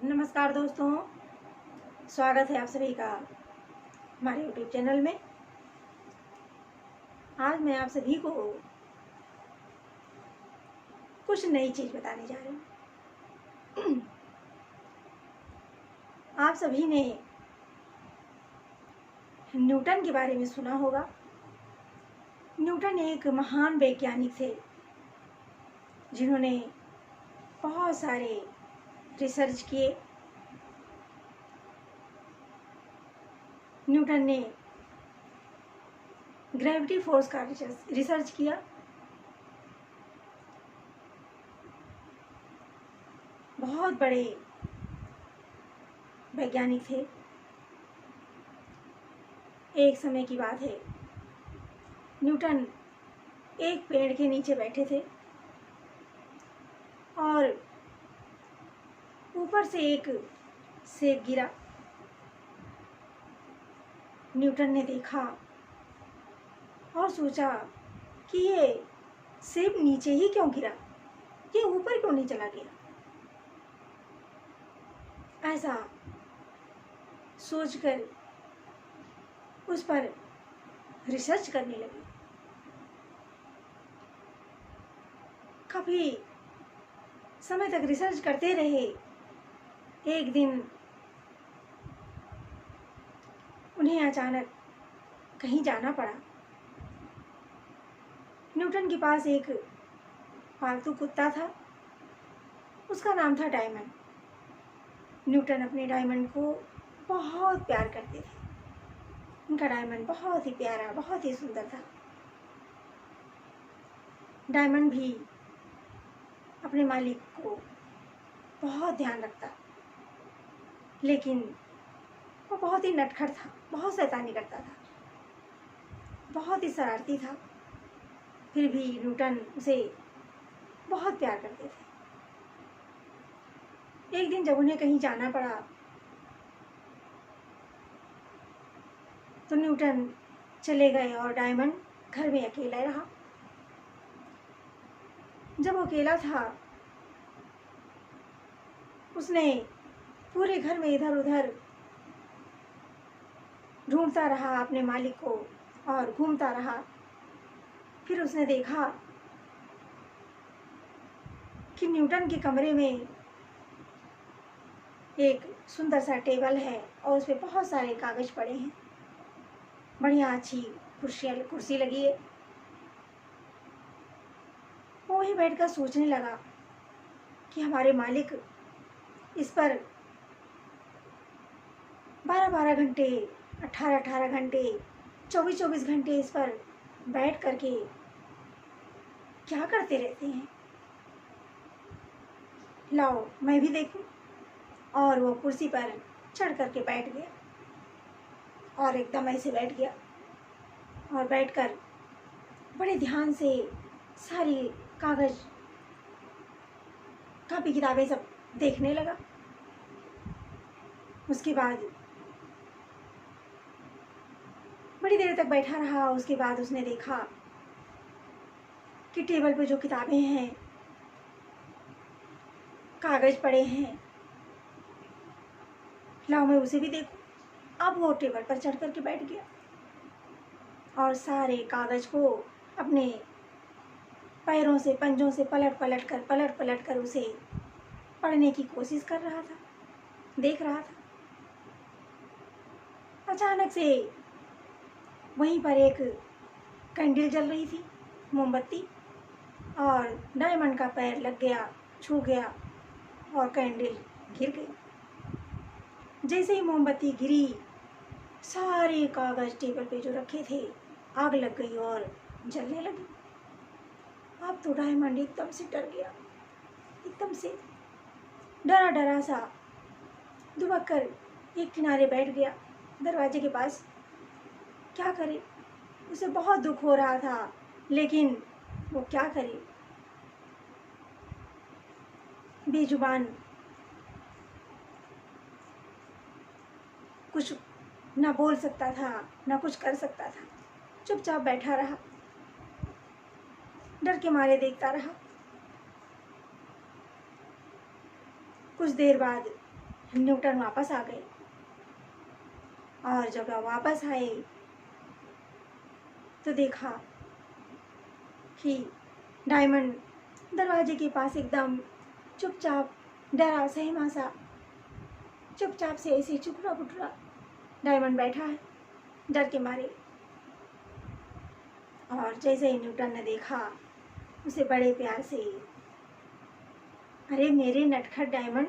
नमस्कार दोस्तों, स्वागत है आप सभी का हमारे YouTube चैनल में। आज मैं आप सभी को कुछ नई चीज़ बताने जा रही हूँ। आप सभी ने न्यूटन के बारे में सुना होगा। न्यूटन एक महान वैज्ञानिक थे जिन्होंने बहुत सारे रिसर्च किए। न्यूटन ने ग्रेविटी फोर्स का रिसर्च किया। बहुत बड़े वैज्ञानिक थे। एक समय की बात है, न्यूटन एक पेड़ के नीचे बैठे थे और ऊपर से एक सेब गिरा। न्यूटन ने देखा और सोचा कि ये सेब नीचे ही क्यों गिरा, ये ऊपर क्यों नहीं चला गया। ऐसा सोचकर उस पर रिसर्च करने लगे। काफी समय तक रिसर्च करते रहे। एक दिन उन्हें अचानक कहीं जाना पड़ा। न्यूटन के पास एक पालतू कुत्ता था, उसका नाम था डायमंड। न्यूटन अपने डायमंड को बहुत प्यार करते थे। उनका डायमंड बहुत ही प्यारा, बहुत ही सुंदर था। डायमंड भी अपने मालिक को बहुत ध्यान रखता, लेकिन वो बहुत ही नटखट था, बहुत शैतानी करता था, बहुत ही शरारती था। फिर भी न्यूटन उसे बहुत प्यार करते थे। एक दिन जब उन्हें कहीं जाना पड़ा तो न्यूटन चले गए और डायमंड घर में अकेला रहा। जब वो अकेला था, उसने पूरे घर में इधर उधर ढूंढता रहा अपने मालिक को और घूमता रहा। फिर उसने देखा कि न्यूटन के कमरे में एक सुंदर सा टेबल है और उस पर बहुत सारे कागज पड़े हैं। बढ़िया अच्छी कुर्सी लगी है। वो वहीं बैठकर सोचने लगा कि हमारे मालिक इस पर 12-12 घंटे, 18-18 घंटे, 24-24 घंटे इस पर बैठ करके क्या करते रहते हैं। लाओ मैं भी देखूं। और वो कुर्सी पर चढ़ करके बैठ गया और एकदम ऐसे बैठ गया और बैठकर बड़े ध्यान से सारी कागज, कापी किताबें सब देखने लगा। उसके बाद बड़ी देर तक बैठा रहा। उसके बाद उसने देखा कि टेबल पे जो किताबें हैं, कागज पड़े हैं, लाओ मैं उसे भी देखूं। अब वो टेबल पर चढ़ करके बैठ गया और सारे कागज को अपने पैरों से, पंजों से पलट पलट कर उसे पढ़ने की कोशिश कर रहा था, देख रहा था। अचानक से वहीं पर एक कैंडल जल रही थी, मोमबत्ती, और डायमंड का पैर लग गया, छू गया और कैंडल गिर गई। जैसे ही मोमबत्ती गिरी, सारे कागज टेबल पे जो रखे थे आग लग गई और जलने लगी। अब तो डायमंड एकदम से डर गया, एकदम से डरा डरा सा दुबक कर एक किनारे बैठ गया दरवाजे के पास। क्या करे, उसे बहुत दुख हो रहा था, लेकिन वो क्या करे। बेजुबान कुछ ना बोल सकता था, ना कुछ कर सकता था। चुपचाप बैठा रहा, डर के मारे देखता रहा। कुछ देर बाद न्यूटन वापस आ गए और जब वापस आए तो देखा कि डायमंड दरवाजे के पास एकदम चुपचाप डरा सहमा सा चुपचाप से ऐसे चुकरा पुटरा डायमंड बैठा है डर के मारे। और जैसे ही न्यूटन ने देखा उसे बड़े प्यार से, अरे मेरे नटखट डायमंड,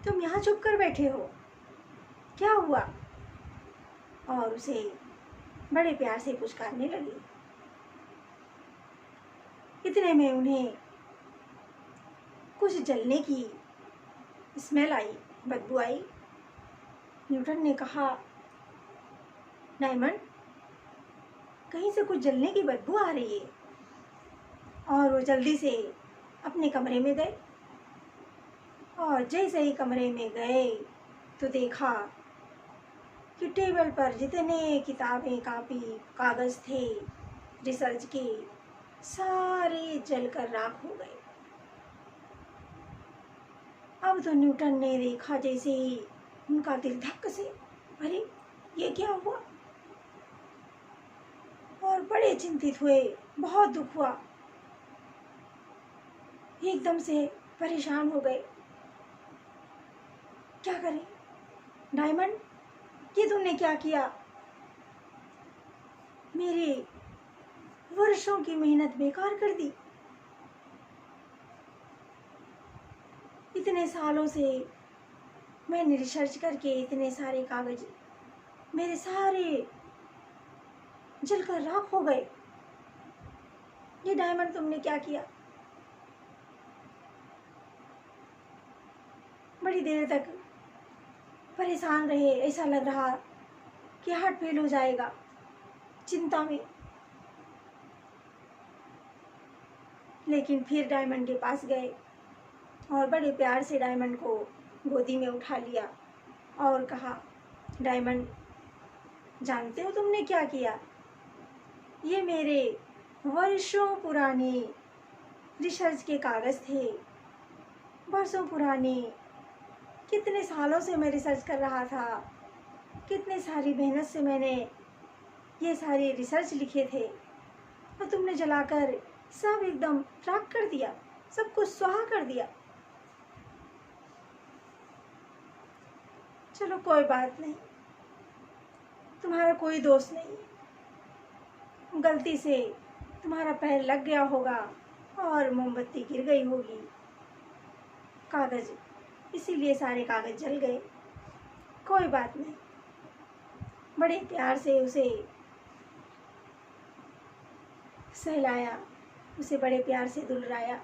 तुम यहाँ चुप कर बैठे हो, क्या हुआ? और उसे बड़े प्यार से पुचकारने लगी। इतने में उन्हें कुछ जलने की स्मेल आई, बदबू आई। न्यूटन ने कहा, डायमंड, कहीं से कुछ जलने की बदबू आ रही है। और वो जल्दी से अपने कमरे में गए और जैसे ही कमरे में गए तो देखा कि टेबल पर जितने किताबें कापी कागज़ थे रिसर्च के, सारे जलकर राख हो गए। अब तो न्यूटन ने देखा जैसे ही उनका दिल धक्क से, अरे ये क्या हुआ? और बड़े चिंतित हुए, बहुत दुख हुआ, एकदम से परेशान हो गए। क्या करें? डायमंड, ये तुमने क्या किया? मेरे वर्षों की मेहनत बेकार कर दी। इतने सालों से मैंने रिसर्च करके इतने सारे कागज मेरे सारे जलकर राख हो गए। ये डायमंड तुमने क्या किया? बड़ी देर तक परेशान रहे, ऐसा लग रहा कि हार्ट फेल हो जाएगा चिंता में। लेकिन फिर डायमंड के पास गए और बड़े प्यार से डायमंड को गोदी में उठा लिया और कहा, डायमंड, जानते हो तुमने क्या किया? ये मेरे वर्षों पुराने रिसर्च के कागज़ थे, वर्षों पुराने, कितने सालों से मैं रिसर्च कर रहा था, कितने सारी मेहनत से मैंने ये सारे रिसर्च लिखे थे और तुमने जलाकर सब एकदम राख कर दिया, सब कुछ स्वाहा कर दिया। चलो कोई बात नहीं, तुम्हारा कोई दोष नहीं, गलती से तुम्हारा पैर लग गया होगा और मोमबत्ती गिर गई होगी, कागज़, इसीलिए सारे कागज़ जल गए। कोई बात नहीं। बड़े प्यार से उसे सहलाया, उसे बड़े प्यार से दुलराया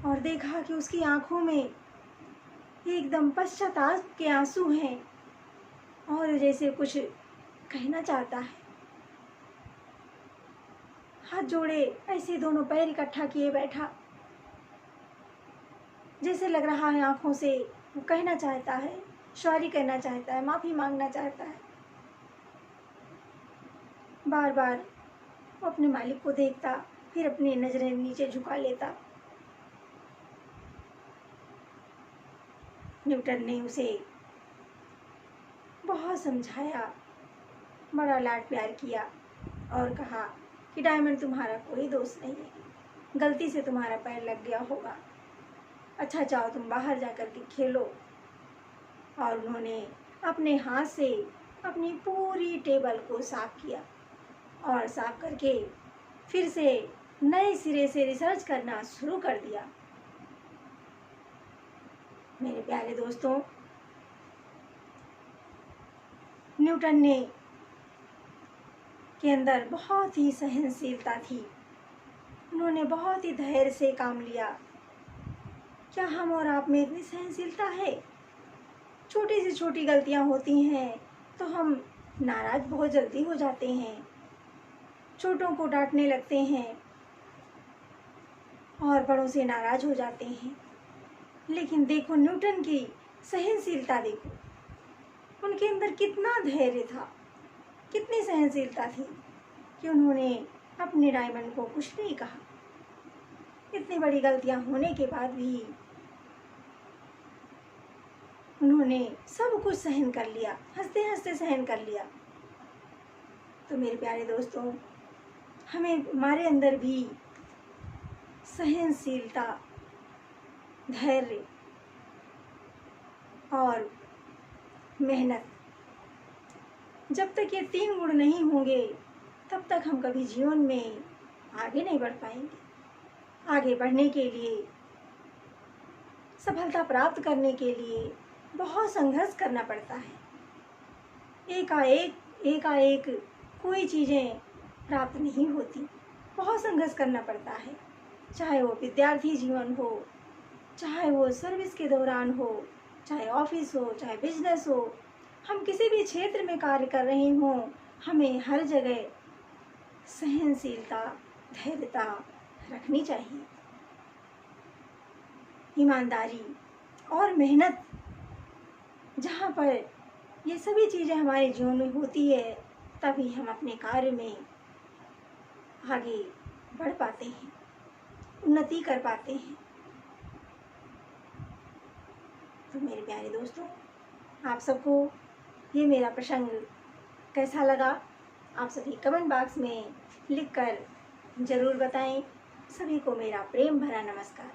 और देखा कि उसकी आंखों में एकदम पश्चाताप के आंसू हैं और जैसे कुछ कहना चाहता है। हाथ जोड़े ऐसे दोनों पैर इकट्ठा किए बैठा, जैसे लग रहा है आंखों से वो कहना चाहता है, सॉरी कहना चाहता है, माफ़ी मांगना चाहता है। बार बार वो अपने मालिक को देखता, फिर अपनी नज़रें नीचे झुका लेता। न्यूटन ने उसे बहुत समझाया, बड़ा लाड प्यार किया और कहा कि डायमंड, तुम्हारा कोई दोष नहीं है, गलती से तुम्हारा पैर लग गया होगा, अच्छा जाओ तुम बाहर जा कर के खेलो। और उन्होंने अपने हाथ से अपनी पूरी टेबल को साफ किया और साफ करके फिर से नए सिरे से रिसर्च करना शुरू कर दिया। मेरे प्यारे दोस्तों, न्यूटन ने के अंदर बहुत ही सहनशीलता थी, उन्होंने बहुत ही धैर्य से काम लिया। क्या हम और आप में इतनी सहनशीलता है? छोटी से छोटी गलतियां होती हैं तो हम नाराज़ बहुत जल्दी हो जाते हैं, छोटों को डांटने लगते हैं और बड़ों से नाराज़ हो जाते हैं। लेकिन देखो न्यूटन की सहनशीलता, देखो उनके अंदर कितना धैर्य था, कितनी सहनशीलता थी कि उन्होंने अपने डायमंड को कुछ नहीं कहा। इतनी बड़ी गलतियां होने के बाद भी उन्होंने सब कुछ सहन कर लिया, हंसते हंसते सहन कर लिया। तो मेरे प्यारे दोस्तों, हमारे अंदर भी सहनशीलता, धैर्य और मेहनत, जब तक ये 3 गुण नहीं होंगे तब तक हम कभी जीवन में आगे नहीं बढ़ पाएंगे। आगे बढ़ने के लिए, सफलता प्राप्त करने के लिए बहुत संघर्ष करना पड़ता है। एकाएक कोई चीज़ें प्राप्त नहीं होती, बहुत संघर्ष करना पड़ता है। चाहे वो विद्यार्थी जीवन हो, चाहे वो सर्विस के दौरान हो, चाहे ऑफिस हो, चाहे बिजनेस हो, हम किसी भी क्षेत्र में कार्य कर रहे हों, हमें हर जगह सहनशीलता, धैर्यता रखनी चाहिए। ईमानदारी और मेहनत, जहाँ पर ये सभी चीज़ें हमारे जीवन में होती है, तभी हम अपने कार्य में आगे बढ़ पाते हैं, उन्नति कर पाते हैं। तो मेरे प्यारे दोस्तों, आप सबको ये मेरा प्रसंग कैसा लगा, आप सभी कमेंट बॉक्स में लिखकर ज़रूर बताएं। सभी को मेरा प्रेम भरा नमस्कार।